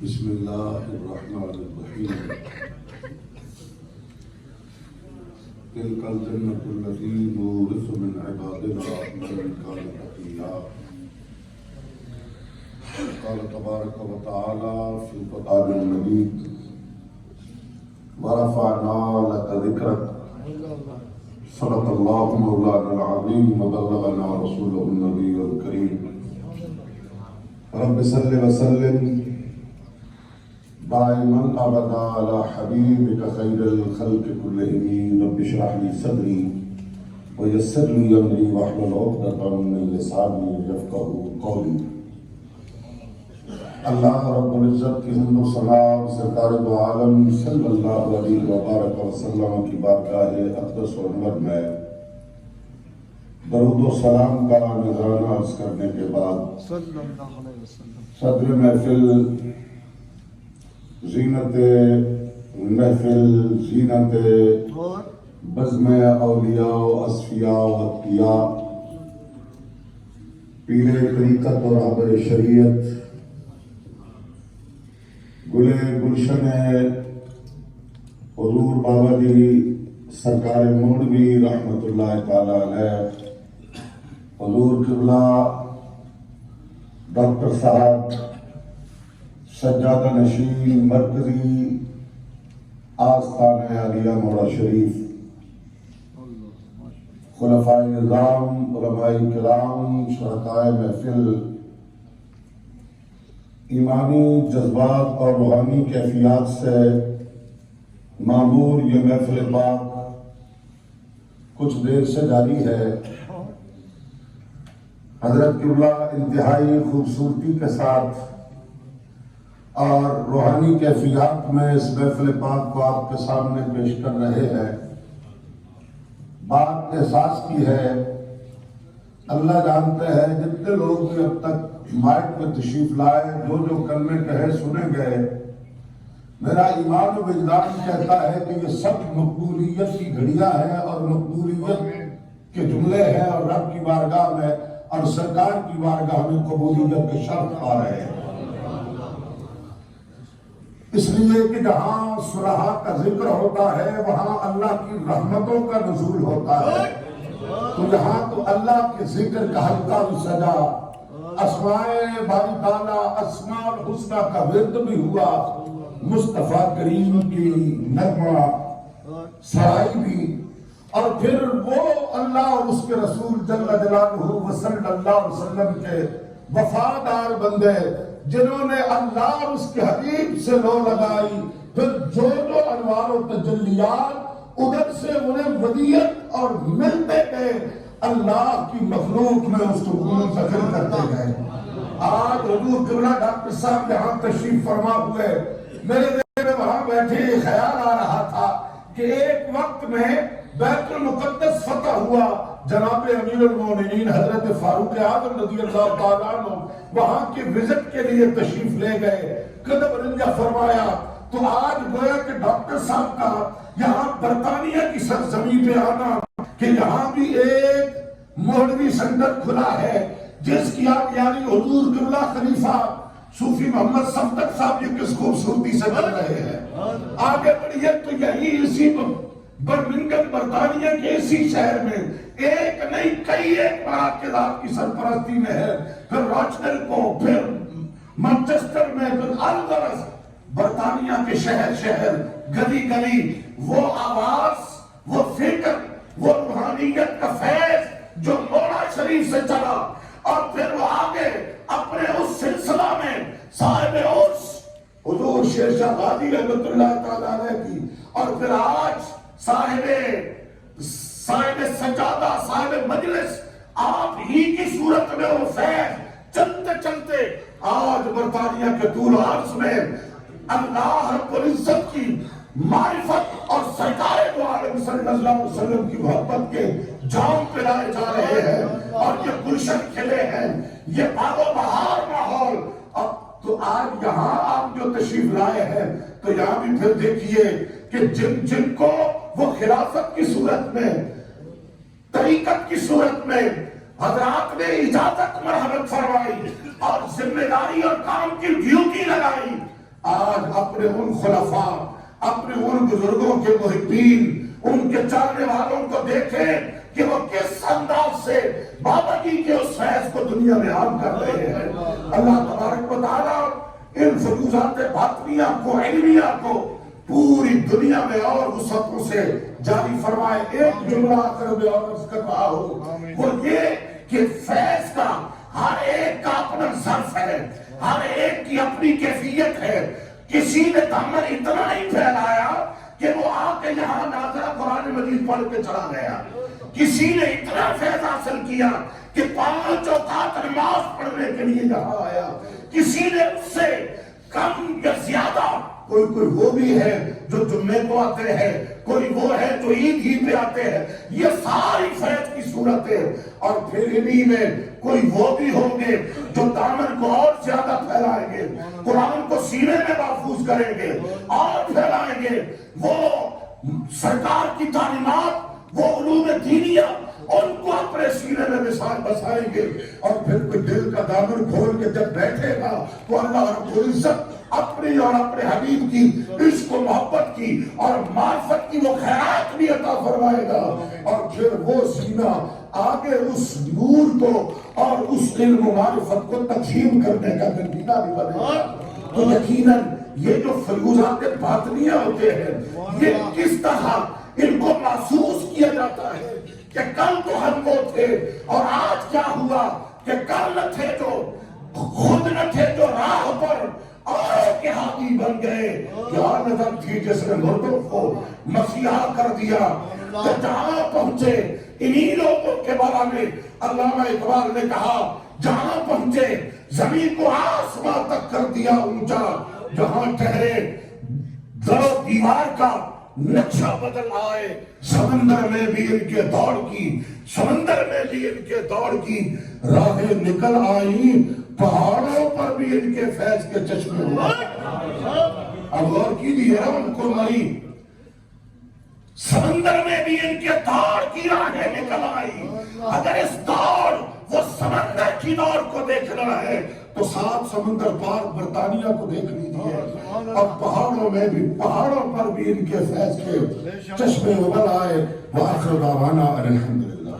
بسم اللہ الرحمن الرحیم تلک الجنة التي نورث من عبادنا من كان تقيا قال تبارك وتعالى في القرآن المجيد ورفعنا لك ذكرك صدق الله مولانا العظيم وبلغنا رسوله النبي الكريم رب صل وسلم دائما ابدا على حبيبك خير الخلق كلهم رب اشرح لي صدري ويسر لي امري واحلل عقدة من لساني يفقهوا قولي. اللہ رب العزت کی حمد و ثنا سرکار دو عالم صلی اللہ علیہ وبارک وسلم کی بارگاہ اقدس و انور میں درود و سلام کا نذرانہ عرض کرنے کے بعد صدر محفل زینت محفل زینت بزم اولیاء و اصفیاء و اتقیاء پیر طریقت اور رہبر شریعت گلے گلشن حضور بابا جی سرکار مولوی رحمت اللہ تعالی علیہ حضور قبلہ ڈاکٹر صاحب سجادہ نشین مرکزی آستان عالیہ مولا شریف خلفائے نظام علماء کرام شرکائے محفل ایمانی جذبات اور روحانی کیفیات سے معمور یہ محفل پاک کچھ دیر سے جاری ہے. حضرت قبلہ انتہائی خوبصورتی کے ساتھ اور روحانی کیفیات میں اس محفل پاک کو آپ کے سامنے پیش کر رہے ہیں. بات احساس کی ہے، اللہ جانتے ہیں جتنے لوگ بھی اب تک مائک میں تشریف لائے جو کلمے کہے سنے گئے، میرا ایمان و وجدان کہتا ہے کہ یہ سب مقبولیت کی گھڑیاں ہیں اور مقبولیت کے جملے ہیں اور رب کی بارگاہ میں اور سرکار کی بارگاہ میں قبولیت کے شرط پا رہے ہیں. اس لیے کہ جہاں صلحاء کا ذکر ہوتا ہے وہاں اللہ کی رحمتوں کا نزول ہوتا ہے، تو یہاں تو اللہ کے ذکر کا حلقہ بھی سجا، اسماء باری تعالیٰ اسماء الحسنہ کا ورد بھی ہوا، مصطفیٰ کریم کی نغمہ سرائی بھی، اور پھر وہ اللہ اور اس کے رسول جل جلالہ وصلی اللہ علیہ وسلم کے وفادار بندے جنہوں نے اللہ اور اس کے حبیب سے لو لگائی، پھر جو انوار و تجلیات ادھر سے انہیں ودیت اور ملتے گئے، اللہ کی مخلوق میں اس کو ذکر کرتے گئے. آج حضور قبلہ ڈاکٹر صاحب یہاں تشریف فرما ہوئے، میرے دل میں وہاں بیٹھے خیال آ رہا تھا کہ ایک وقت میں بیت المقدس فتح ہوا، جناب امیر المومنین حضرت فاروق اعظم رضی اللہ تعالیٰ عنہ وہاں کی وزٹ کے لیے تشریف لے گئے، قدم رنجہ فرمایا. تو آج گویا کہ ڈاکٹر صاحب کا یہاں برطانیہ کی سرزمین پہ آنا کہ یہاں بھی ایک مولوی سنٹر کھلا ہے جس کی آپ یعنی حضور قبلہ خلیفہ صوفی محمد صفدر صاحب یہ کس خوبصورتی سے بن رہے ہیں. آگے بڑھئے تو یہی اسی برمنگھم برطانیہ کے اسی شہر میں ایک نہیں کئی ایک مراکزات کی سرپرستی میں ہے، پھر راچنل کو، پھر مانچسٹر میں، پھر الگرس، برطانیہ کے شہر شہر گلی گلی وہ آواز، وہ فکر، وہ روحانیت کا فیض جو مولا شریف سے چلا، اور پھر وہ آگے اپنے اس سلسلہ میں صاحب عرس حضور شیر شاہ غازی رحمت اللہ تعالیٰ علیہ کی، اور پھر آج صاحب سجادہ صاحب مجلس آپ ہی کی صورت میں وہ فیض چلتے چلتے آج برطانیہ کے طول عرض میں اللہ رب العزت کی معرفت اور سرکار دو عالم صلی اللہ علیہ وسلم کی محبت کے جام پلائے جا رہے ہیں، اور یہ گلشن کھلے ہیں، یہ باغ و بہار ماحول. اب تو آج یہاں آپ جو تشریف لائے ہیں تو یہاں بھی پھر دیکھیے کہ جن کو وہ خلافت کی صورت میں، طریقت کی صورت میں حضرات نے اجازت مرحمت فرمائی اور ذمہ داری اور کام کی ڈیوٹی لگائی، آج اپنے ان خلفاء، اپنے ان بزرگوں کے محبین، ان کے چاہنے والوں کو دیکھیں کہ وہ کس انداز سے بابا جی کے اس فیض کو دنیا میں عام کر رہے ہیں۔ اللہ تبارک و تعالیٰ ان فیوزات باطنیہ کو، علمیہ کو پوری دنیا میں اور وسعتوں سے جاری فرمائے۔ ایک جملہ آخر میں اور عرض کر رہا ہوں، وہ یہ کہ فیض کا ہر ایک کا اپنا ظرف ہے، ہر ایک کی اپنی کیفیت ہے۔ کسی نے دامن اتنا ہی پھیلایا کہ وہ آ کے یہاں ناظرہ قرآن مجید پڑھ کے چلا گیا۔ کسی نے اتنا فیض حاصل کیا کہ 5 اوقات نماز پڑھنے کے لیے یہاں آیا۔ کسی نے اس سے کم یا زیادہ، کوئی وہ بھی ہے جو جمعے کو آتے ہیں، کوئی وہ ہے جو عید ہی پہ آتے ہیں۔ یہ ساری فیض کی صورت ہے۔ اور پھر انہی میں کوئی وہ بھی ہوں گے جو دامن کو اور زیادہ پھیلائیں گے، قرآن کو سینے میں محفوظ کریں گے اور پھیلائیں گے۔ وہ سرکار کی تعلیمات، وہ علوم دینیہ، ان کو اپنے سینے میں بسائیں گے۔ اور پھر کوئی دل کا دامن کھول کے جب بیٹھے گا تو اللہ رب العزت اپنی اور اپنے حبیب کی عشق و محبت کی اور معرفت کی وہ خیرات بھی عطا فرمائے گا۔ اور پھر وہ سینہ آگے اس نور کو اور اس علم و معرفت کو تقسیم کرنے کا نمونہ بھی بنے گا۔ تو یقیناً یہ جو فیوزات باطنیہ ہوتے ہیں، یہ کس طرح ان کو محسوس کیا جاتا ہے کہ کل تو ہم وہ تھے اور آج کیا ہوا کہ کل نہ تھے جو، خود نہ تھے جو راہ پر اور کے ہادی بن گئے۔ کیا نظر تھی جس نے مردوں کو مسیحا کر دیا، تو جہاں پہنچے انہی لوگوں کے بارے میں علامہ اقبال نے کہا، جہاں پہنچے زمین کو آسمان تک کر دیا اونچا، جہاں ٹھہرے در و دیوار کا نقشہ بدل آئے، سمندر میں بھی ان کے دوڑ کی، سمندر میں بھی ان کے دوڑ کی راہیں نکل آئیں، پہاڑوں پر بھی ان کے فیض کے چشمے ہوئے۔ اب غور کیجیے ان کو مری، سمندر میں بھی ان کے دوڑ کی راہیں نکل آئی۔ اگر اس دوڑ، وہ سمندر کی دوڑ کو دیکھنا ہے تو 7 سمندر پار برطانیہ کو دیکھ لیجیے۔ اور پہاڑوں میں بھی، پہاڑوں پر بھی ان کے فیض کے چشمے ابل آئے۔ وآخر دعوانا الحمدللہ۔